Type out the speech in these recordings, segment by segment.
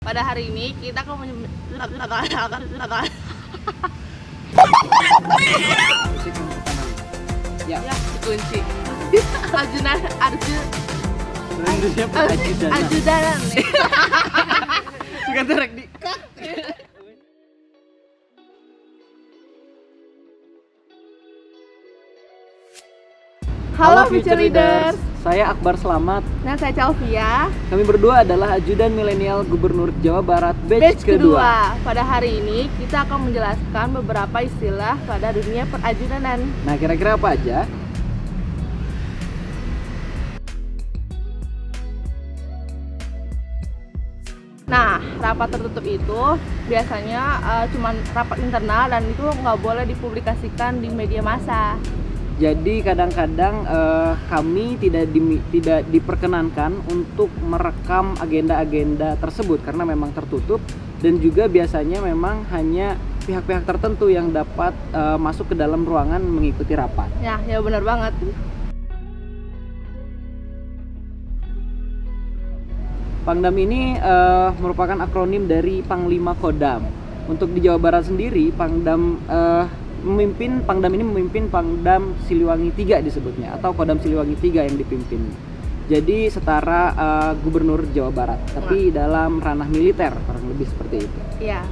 Pada hari ini kita akan Ya, kunci. Ajudan nih. suka terek di Halo Future Leaders. Saya Akbar Slamet. Nah, saya Calvia. Kami berdua adalah ajudan milenial Gubernur Jawa Barat Batch kedua. Pada hari ini kita akan menjelaskan beberapa istilah pada dunia perajudanan. Nah, kira-kira apa aja? Nah, rapat tertutup itu biasanya cuman rapat internal dan itu nggak boleh dipublikasikan di media massa. Jadi kadang-kadang kami tidak diperkenankan untuk merekam agenda-agenda tersebut karena memang tertutup, dan juga biasanya memang hanya pihak-pihak tertentu yang dapat masuk ke dalam ruangan mengikuti rapat. Ya benar banget. Pangdam ini merupakan akronim dari Panglima Kodam. Untuk di Jawa Barat sendiri, Pangdam ini memimpin Pangdam Siliwangi 3 disebutnya, atau Kodam Siliwangi 3 yang dipimpin. Jadi setara Gubernur Jawa Barat, tapi dalam ranah militer, kurang lebih seperti itu. Iya.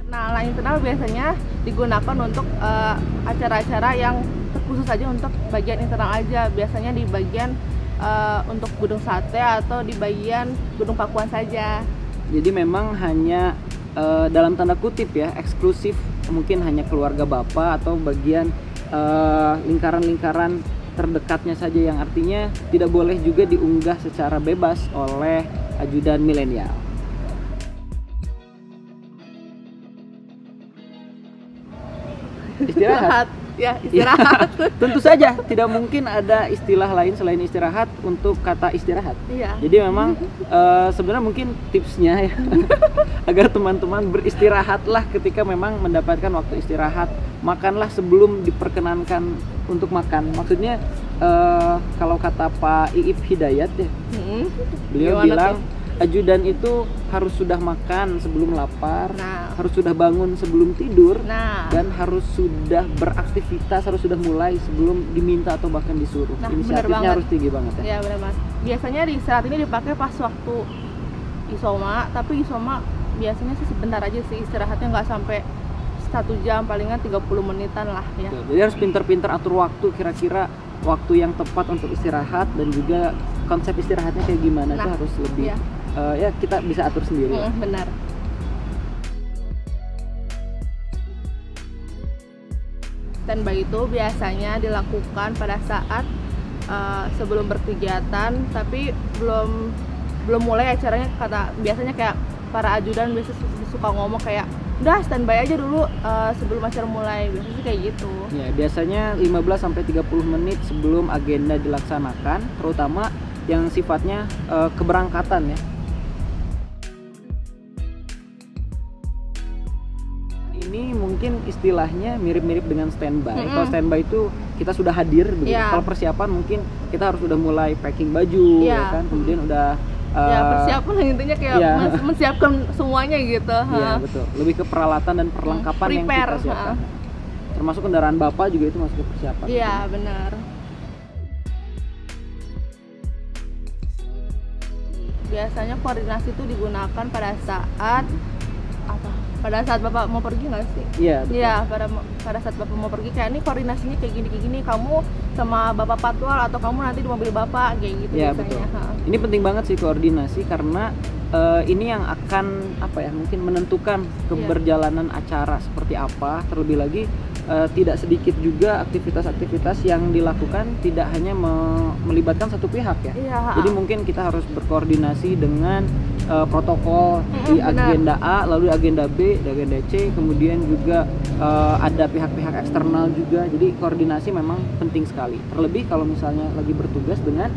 Kenalan internal biasanya digunakan untuk acara-acara yang terkhusus aja untuk bagian internal aja. Biasanya di bagian untuk gedung sate atau di bagian gedung pakuan saja. Jadi memang hanya dalam tanda kutip ya, eksklusif, mungkin hanya keluarga bapak atau bagian lingkaran-lingkaran terdekatnya saja, yang artinya tidak boleh juga diunggah secara bebas oleh ajudan milenial. Istirahat. Ya, istirahat. Tentu saja tidak mungkin ada istilah lain selain istirahat untuk kata istirahat. Iya. Jadi memang sebenarnya mungkin tipsnya ya agar teman-teman beristirahatlah ketika memang mendapatkan waktu istirahat. Makanlah sebelum diperkenankan untuk makan. Maksudnya kalau kata Pak Iip Hidayat ya, beliau bilang ajudan itu harus sudah makan sebelum lapar, harus sudah bangun sebelum tidur, dan harus sudah beraktivitas, harus sudah mulai sebelum diminta atau bahkan disuruh. Inisiatifnya harus tinggi banget ya. Iya benar Mas. Biasanya di saat ini dipakai pas waktu isoma, tapi isoma biasanya sih sebentar aja sih istirahatnya, nggak sampai 1 jam, palingan 30 menitan lah ya. Jadi harus pinter-pinter atur waktu, kira-kira waktu yang tepat untuk istirahat, dan juga konsep istirahatnya kayak gimana itu harus lebih ya kita bisa atur sendiri. Benar. Standby itu biasanya dilakukan pada saat sebelum berkegiatan, tapi belum mulai acaranya. Biasanya kayak para ajudan biasa suka ngomong kayak udah standby aja dulu sebelum acara mulai, biasanya sih kayak gitu. Ya, biasanya 15-30 menit sebelum agenda dilaksanakan, terutama yang sifatnya keberangkatan ya. Ini mungkin istilahnya mirip-mirip dengan standby. Kalau standby itu kita sudah hadir begitu. Kalau persiapan mungkin kita harus udah mulai packing baju, ya kan? Kemudian udah persiapan intinya kayak mensiapkan semuanya gitu. Iya betul. Lebih ke peralatan dan perlengkapan yang kita siapkan. Termasuk kendaraan bapak juga itu masuk ke persiapan. Iya benar. Biasanya koordinasi itu digunakan pada saat apa? Pada saat bapak mau pergi nggak sih? Iya. Pada saat bapak mau pergi, kayak ini koordinasinya kayak gini, kamu sama bapak patwal atau kamu nanti di mobil bapak kayak gitu. Iya biasanya. Betul. Ini penting banget sih koordinasi, karena ini yang akan mungkin menentukan keberjalanan acara seperti apa. Terlebih lagi tidak sedikit juga aktivitas-aktivitas yang dilakukan tidak hanya melibatkan satu pihak ya. Jadi mungkin kita harus berkoordinasi dengan protokol di agenda A, lalu di agenda B, di agenda C, kemudian juga ada pihak-pihak eksternal juga. Jadi koordinasi memang penting sekali. Terlebih kalau misalnya lagi bertugas dengan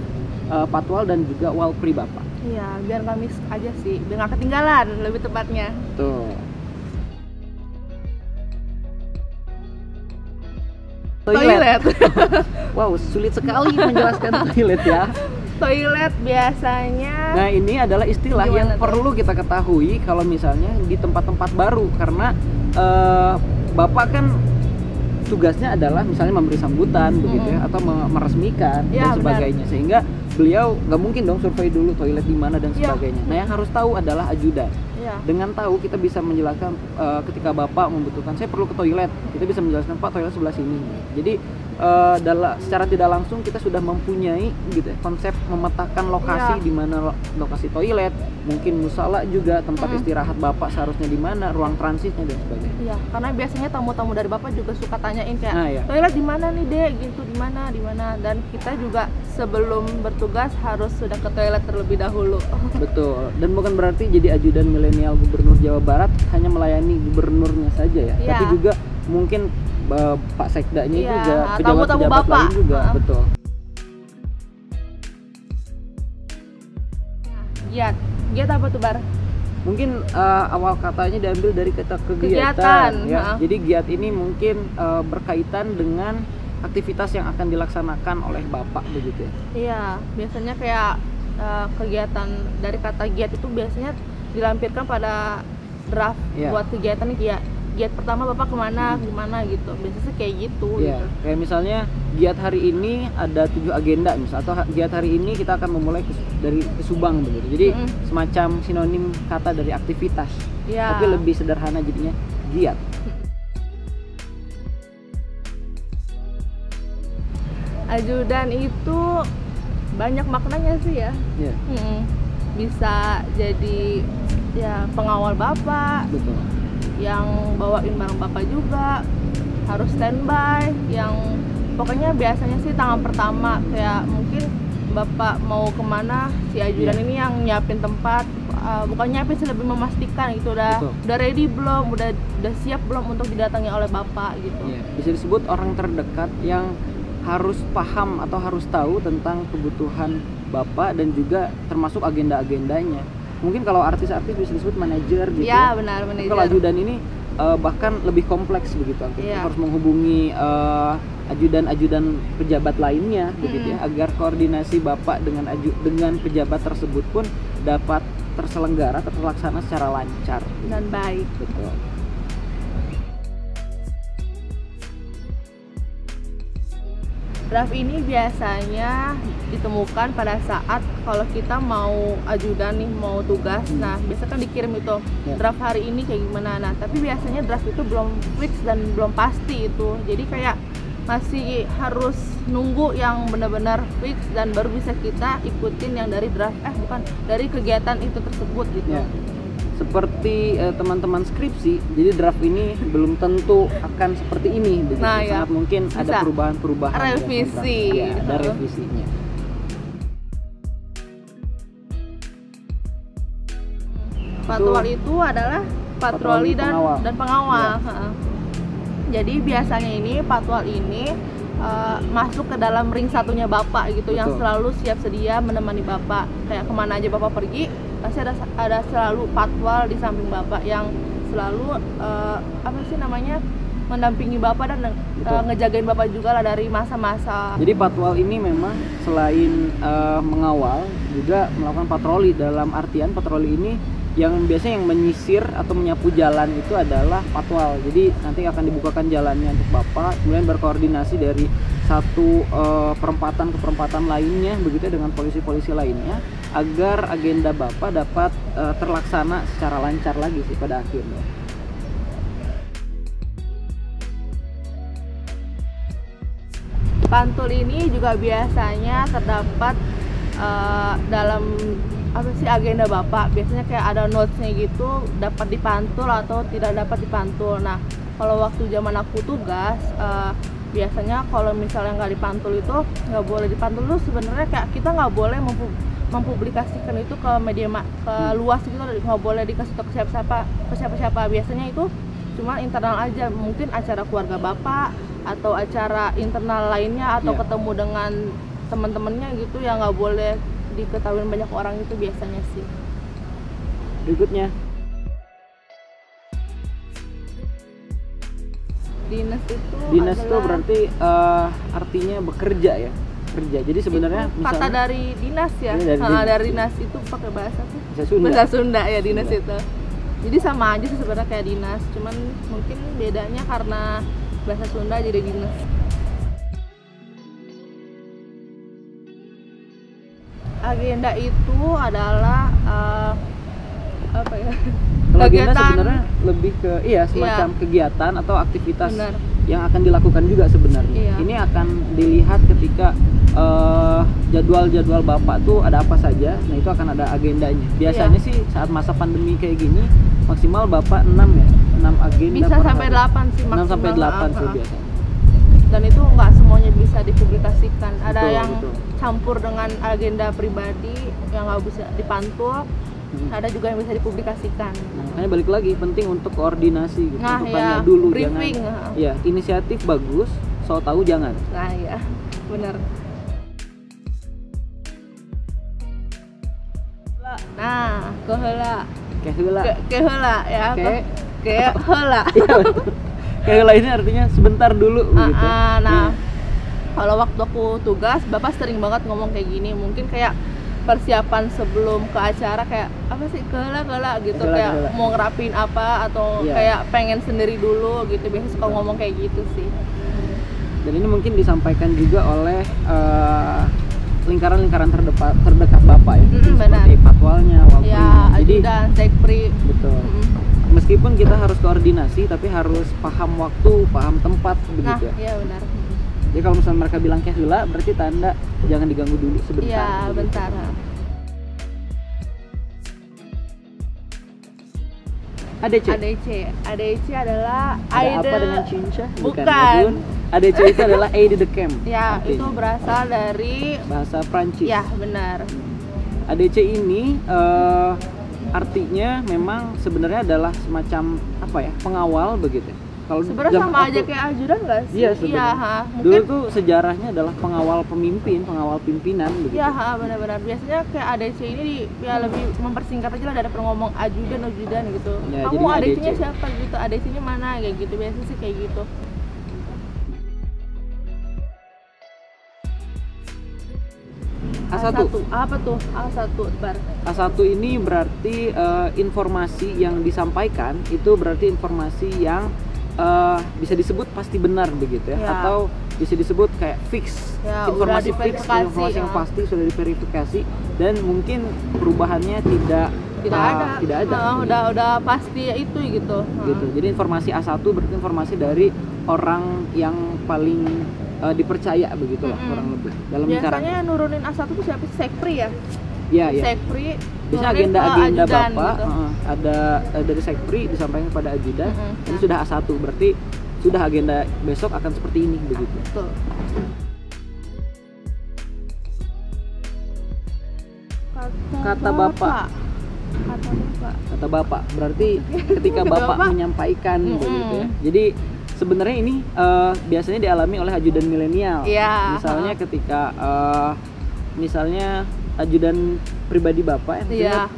patwal dan juga walpri bapak. Iya, biar nggak miss aja sih, biar nggak ketinggalan lebih tepatnya. Tuh. Toilet. Wow, sulit sekali menjelaskan toilet ya. toilet biasanya. Nah, ini adalah istilah Gimana yang tuh? perlu kita ketahui kalau misalnya di tempat-tempat baru, karena Bapak kan tugasnya adalah misalnya memberi sambutan begitu ya, atau meresmikan Ya, dan sebagainya, sehingga beliau nggak mungkin dong survei dulu toilet di mana dan Ya. sebagainya. Nah, yang harus tahu adalah ajudan. Ya. Dengan tahu kita bisa menjelaskan ketika Bapak membutuhkan, saya perlu ke toilet, kita bisa menjelaskan, Pak, toilet sebelah sini. Jadi secara tidak langsung kita sudah mempunyai gitu ya, konsep memetakan lokasi Ya. di mana lokasi toilet, mungkin musala juga, tempat istirahat Bapak seharusnya di mana, ruang transitnya dan sebagainya. Iya, karena biasanya tamu-tamu dari Bapak juga suka tanyain kayak Nah, ya. toilet di mana nih, Dek? Gitu, di mana, dan kita juga sebelum bertugas harus sudah ke toilet terlebih dahulu. Betul, dan bukan berarti jadi ajudan milenial Gubernur Jawa Barat hanya melayani gubernurnya saja ya, Iya. tapi juga mungkin Pak Sekdanya Iya, juga, tamu-tamu pejabat-pejabat Bapak. lain juga, betul. Giat apa tuh, Bar? Mungkin awal katanya diambil dari kata kegiatan, Kegiatan, ya. Jadi giat ini mungkin berkaitan dengan aktivitas yang akan dilaksanakan oleh Bapak begitu ya. Iya, biasanya kayak kegiatan dari kata giat itu biasanya dilampirkan pada draft Iya. buat kegiatan giat. Giat pertama Bapak kemana, gimana gitu. Biasanya sih kayak gitu. Iya, Gitu. kayak misalnya giat hari ini ada 7 agenda misal, atau giat hari ini kita akan memulai dari ke Subang begitu. Jadi semacam sinonim kata dari aktivitas, Iya. tapi lebih sederhana jadinya giat. Ajudan itu banyak maknanya sih ya. Iya, Bisa jadi ya pengawal Bapak, betul. yang bawain barang Bapak juga harus standby, yang pokoknya biasanya sih tangan pertama kayak mungkin Bapak mau kemana, si ajudan ini yang nyiapin tempat, bukan nyiapin sih, lebih memastikan gitu Betul. udah ready belum, udah siap belum untuk didatangi oleh Bapak gitu. Iya, bisa disebut orang terdekat yang harus paham atau harus tahu tentang kebutuhan Bapak dan juga termasuk agenda-agendanya. Mungkin kalau artis-artis bisa disebut manajer gitu. Ya, benar, Tapi manajer. kalau ajudan ini bahkan lebih kompleks begitu. Kita Iya. harus menghubungi ajudan-ajudan pejabat lainnya begitu ya, agar koordinasi Bapak dengan pejabat tersebut pun dapat terlaksana secara lancar. Dan baik. Betul. Draft ini biasanya ditemukan pada saat kalau kita mau ajudan nih, mau tugas. Nah, biasanya kan dikirim itu Ya. draft hari ini kayak gimana. Nah, tapi biasanya draft itu belum fix dan belum pasti itu. Jadi kayak masih harus nunggu yang benar-benar fix dan baru bisa kita ikutin yang dari draft dari kegiatan itu tersebut gitu. Ya. Seperti teman-teman skripsi, jadi draft ini belum tentu akan seperti ini begitu. Nah, ya. Sangat mungkin ada Bisa. perubahan-perubahan yang Revisi. ya, ada revisinya. Patwal itu adalah patroli Patroli pengawal. dan pengawal. Ya. Ha-ha. Jadi biasanya ini patwal ini masuk ke dalam ring satunya Bapak gitu, yang Betul. selalu siap sedia menemani Bapak. Kayak kemana aja Bapak pergi, pasti ada selalu patwal di samping Bapak yang selalu mendampingi Bapak dan Betul. ngejagain Bapak juga lah dari masa-masa. Jadi patwal ini memang selain mengawal juga melakukan patroli. Dalam artian patroli ini yang biasanya yang menyisir atau menyapu jalan itu adalah patwal. Jadi nanti akan dibukakan jalannya untuk Bapak, kemudian berkoordinasi dari satu perempatan ke perempatan lainnya begitu dengan polisi-polisi lainnya, agar agenda Bapak dapat terlaksana secara lancar lagi sih pada akhirnya. Pantul ini juga biasanya terdapat dalam agenda Bapak. Biasanya kayak ada notes-nya gitu, dapat dipantul atau tidak dapat dipantul. Nah, kalau waktu zaman aku tugas, biasanya kalau misalnya nggak dipantul itu nggak boleh dipantul tuh, sebenarnya kayak kita nggak boleh mempublikasikan itu ke media ke luas gitu, nggak boleh dikasih tahu ke siapa-siapa. Biasanya itu cuma internal aja, mungkin acara keluarga Bapak atau acara internal lainnya, atau Iya. ketemu dengan teman-temannya gitu, yang nggak boleh diketahui banyak orang itu biasanya sih. Berikutnya, Dinas itu dinas itu adalah berarti artinya bekerja ya. kerja. Jadi sebenarnya Itu kata dari dinas ya. Iya, dari dinas. Dari dinas itu pakai bahasa apa? Bahasa Sunda. Bahasa Sunda ya dinas Sunda. itu. Jadi sama aja sih sebenarnya kayak dinas, cuman mungkin bedanya karena bahasa Sunda jadi dinas. Agenda itu adalah apa ya? Kalau agenda sebenarnya lebih ke semacam kegiatan atau aktivitas Benar. yang akan dilakukan juga sebenarnya. Iya. Ini akan dilihat ketika jadwal-jadwal Bapak tuh ada apa saja. Nah, itu akan ada agendanya. Biasanya sih saat masa pandemi kayak gini maksimal Bapak 6 ya. 6 agenda Bisa per sampai hari. 8 sih 6 maksimal. sampai 8 sih biasanya. Dan itu nggak semuanya bisa dipublikasikan. Ada Betul, yang betul. campur dengan agenda pribadi yang nggak bisa dipantul. Ada juga yang bisa dipublikasikan. Nah, makanya balik lagi penting untuk koordinasi gitu. Nah, untuk ya, tanya dulu briefing. jangan. Ya, inisiatif bagus, so tahu jangan. Nah ya, benar. Nah, keheula. Keheula. Keheula ya. Keheula. Iya, betul. Keheula ini artinya sebentar dulu gitu. Nah, kalau waktu aku tugas, Bapak sering banget ngomong kayak gini. Mungkin kayak persiapan sebelum ke acara kayak apa sih keheula gitu, kayak mau ngerapin apa atau kayak pengen sendiri dulu gitu. Biasanya suka ngomong kayak gitu sih. Dan ini mungkin disampaikan juga oleh lingkaran-lingkaran terdekat Bapak ya. Seperti patwalnya, Walpri. Ya, ajudan, sekpri. Betul. Meskipun kita harus koordinasi tapi harus paham waktu, paham tempat begitu ya. Iya benar. Jadi kalau misalnya mereka bilang keheula berarti tanda jangan diganggu dulu sebentar. Iya, begitu. bentar. ADC adalah ada apa dengan cinca? Bukan. ADC itu adalah Aide de Camp. Ya, artinya. itu berasal dari bahasa Prancis. Ya, benar. ADC ini artinya memang sebenarnya adalah semacam apa ya? Pengawal begitu. Kalau sebenarnya sama aja kayak ajudan nggak sih? Iya, sebenarnya. Mungkin dulu tuh sejarahnya adalah pengawal pemimpin, pengawal pimpinan begitu. Iya, benar-benar. Biasanya kayak ADC ini ya lebih mempersingkat aja lah daripada ngomong ajudan gitu. Ya, kamu jadinya ADC-nya ADC. siapa gitu? ADC-nya mana kayak gitu. Biasanya sih kayak gitu. A1. Apa tuh? A1 bar. A1 ini berarti informasi yang disampaikan itu berarti informasi yang bisa disebut pasti benar begitu ya, atau bisa disebut kayak fix, Ya, informasi udah fix, diverifikasi, informasi yang pasti sudah diverifikasi dan mungkin perubahannya tidak ada. Udah pasti ya itu gitu. Gitu. Jadi informasi A1 berarti informasi dari orang yang paling dipercaya begitulah kurang lebih dalam lingkaran. Biasanya nurunin A1 itu siapa sih? Sekpri ya? Iya. Sekpri. Biasanya agenda-agenda ajudan, Bapak gitu. ada dari Sekpri disampaikan kepada ajudan. Ini sudah A1 berarti sudah agenda besok akan seperti ini begitu. Betul. Kata Bapak. Kata Bapak berarti ketika Bapak menyampaikan begitu ya. Jadi sebenarnya ini biasanya dialami oleh ajudan milenial. Iya. Misalnya ketika misalnya ajudan pribadi Bapak yang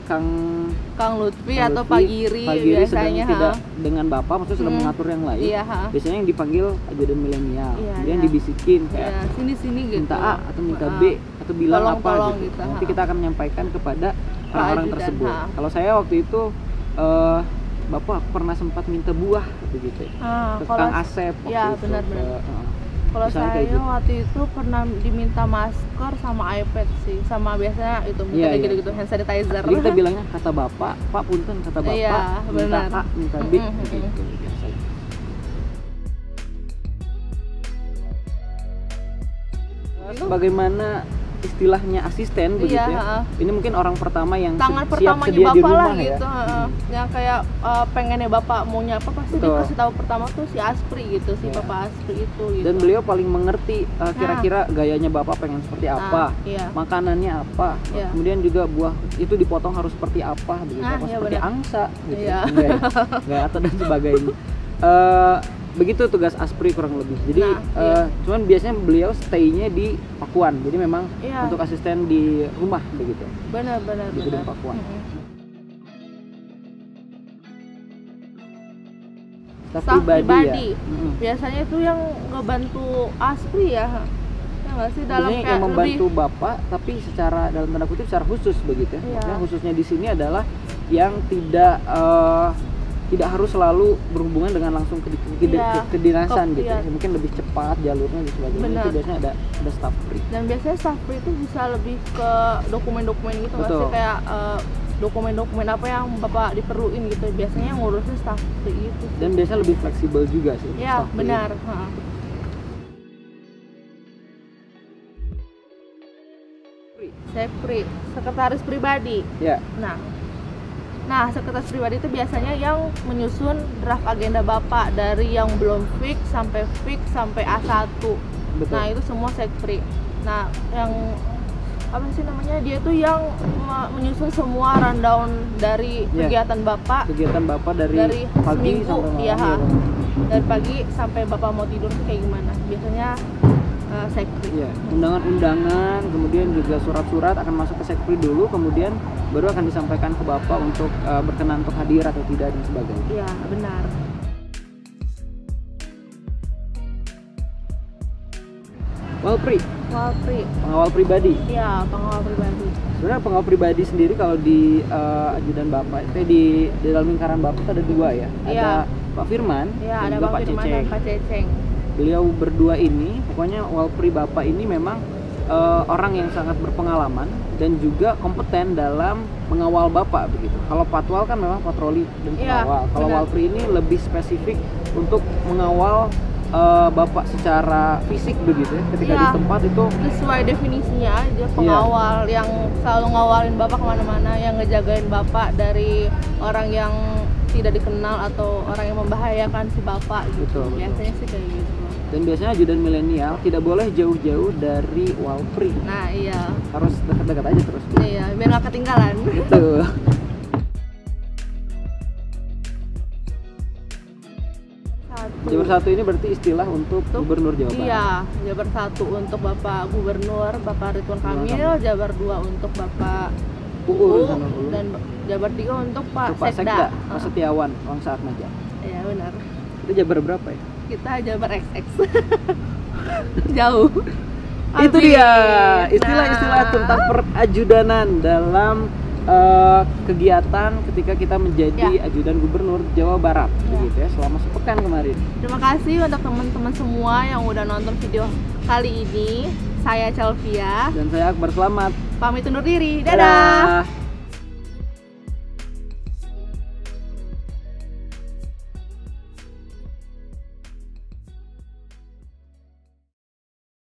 Kang Lutfi atau Pak Giri biasanya biasanya tidak dengan Bapak, maksudnya sedang mengatur yang lain. Iya, biasanya yang dipanggil ajudan milenial. Kemudian iya. dibisikin kayak sini gitu. minta A atau minta B atau bilang Tolong apa gitu. gitu. Nanti kita akan menyampaikan kepada orang-orang ajudan, tersebut. Kalau saya waktu itu Bapak pernah sempat minta buah begitu ya. Ke Kang Asep waktu ya, itu. benar-benar. Kalau Misalnya saya kayak gitu. waktu itu pernah diminta masker sama iPad sih, sama biasanya itu minta kayak gitu-gitu, hand sanitizer. Jadi kita bilangnya kata Bapak, Pak punten kata Bapak, Iya, minta benar. A, minta B gitu biasanya. Bagaimana istilahnya asisten begitu ya. Ini mungkin orang pertama yang tangan siap pertamanya sedia di Bapak rumah lah ya. gitu. Yang kayak pengennya Bapak maunya apa pasti dikasih tahu pertama tuh si Aspri gitu, si Bapak Aspri itu gitu. Dan beliau paling mengerti kira-kira gayanya Bapak pengen seperti apa, makanannya apa, kemudian juga buah itu dipotong harus seperti apa begitu, seperti angsa gitu, enggak atau dan sebagainya. Begitu tugas Aspri kurang lebih. Jadi cuman biasanya beliau stay-nya di Pakuan. Jadi memang untuk asisten di rumah begitu. Benar. Di gedung Pakuan. Staf pribadi. Biasanya itu yang ngebantu Aspri ya. nggak sih, dalam Sebenarnya kayak yang membantu lebih bapak tapi secara dalam tanda kutip secara khusus begitu ya. Iya. Maksudnya khususnya di sini adalah yang tidak harus selalu berhubungan dengan langsung Iya. kedinasan gitu Iya. ya. Mungkin lebih cepat jalurnya dan sebagainya. Benar. Itu biasanya ada staff free. dan biasanya staff free itu bisa lebih ke dokumen-dokumen gitu nggak Betul. sih, kayak dokumen-dokumen apa yang bapak diperluin gitu, biasanya yang ngurusnya staff free itu. Dan biasanya lebih fleksibel juga sih untuk Ya staff free. benar. Ha. Free, sekretaris pribadi. Ya, Nah, sekretaris pribadi itu biasanya yang menyusun draft agenda bapak dari yang belum fix sampai A1. betul. Nah, itu semua sekpri. Nah, yang apa sih namanya? Dia tuh yang menyusun semua rundown dari Iya. kegiatan bapak Kegiatan bapak dari pagi seminggu, sampai malam. iya, ya, Bang? dari pagi sampai bapak mau tidur tuh kayak gimana. Biasanya sekpri. Iya, undangan-undangan, kemudian juga surat-surat akan masuk ke sekpri dulu, kemudian baru akan disampaikan ke bapak untuk berkenan untuk hadir atau tidak dan sebagainya. Iya, benar. Walpri, Walpri. pengawal pribadi. Iya, pengawal pribadi. Sebenarnya pengawal pribadi sendiri kalau di ajudan bapak itu di dalam lingkaran bapak ada dua ya. Iya. Ada Pak Firman Iya, dan ada juga Pak Firman Ceceng. dan Pak Ceceng. Beliau berdua ini, pokoknya Walpri bapak ini memang orang yang sangat berpengalaman dan juga kompeten dalam mengawal bapak begitu. Kalau patwal kan memang patroli dan Iya, pengawal. Kalau benar. Walpri ini lebih spesifik untuk mengawal bapak secara fisik begitu ya. Ketika Iya. di tempat itu Sesuai definisinya aja, Iya. pengawal yang selalu ngawalin bapak kemana-mana, yang ngejagain bapak dari orang yang tidak dikenal atau orang yang membahayakan si bapak gitu. Betul, betul. Biasanya sih kayak gitu. dan biasanya ajudan milenial tidak boleh jauh-jauh dari Walpri. Nah iya, Harus dekat-dekat aja terus. iya biar nggak ketinggalan. Gitu. Jabar 1 ini berarti istilah untuk Gubernur Jawa Barat. Iya, Jabar 1 untuk Bapak Gubernur, Bapak Ridwan Kamil, Jabar 2 untuk Bapak UU dan Jabar 3 untuk Pak Pak Sekda, Pak Ah, Setiawan, Bang Saat Maja. iya benar. Itu Jabar berapa ya? Kita Jabar XX. Jauh. Itu Habis. dia istilah-istilah Nah. tentang perajudanan dalam kegiatan ketika kita menjadi Ya. ajudan Gubernur Jawa Barat, Ya. begitu ya, selama sepekan kemarin. Terima kasih untuk teman-teman semua yang udah nonton video kali ini. Saya Chalvia, Dan saya Akbar, selamat. pamit undur diri. Dadah. Dadah.